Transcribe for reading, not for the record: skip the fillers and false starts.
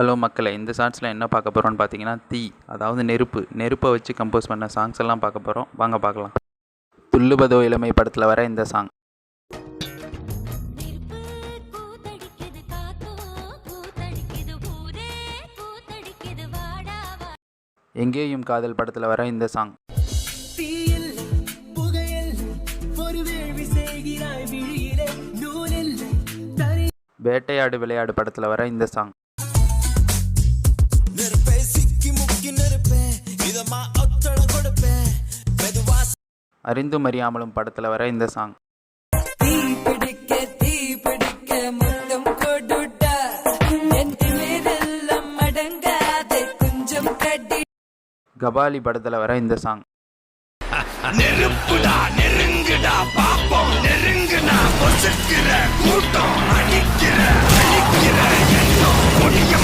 Hello மக்களே, இந்த ஷார்ட்ஸில் என்ன பார்க்க போகிறோம்னு பார்த்தீங்கன்னா தீ, அதாவது நெருப்பை வச்சு கம்போஸ் பண்ண சாங்ஸ் எல்லாம் பார்க்க போகிறோம். வாங்க பார்க்கலாம். துள்ளுபதோ இளமை படத்தில் வர இந்த சாங். எங்கேயும் காதல் படத்தில் வர இந்த சாங். வேட்டையாடு விளையாடு படத்தில் வர இந்த சாங். அறிந்தும் அறியாமலும் படத்தில் வர இந்த சாங். கபாலி படத்தில் வர இந்த சாங். நெருப்புடா நெருங்குடா பாப்போம் நெருங்குனா பொசுக்கிற கூட்டம் அடிக்கிற அழிக்கிற எண்ணம் முடிய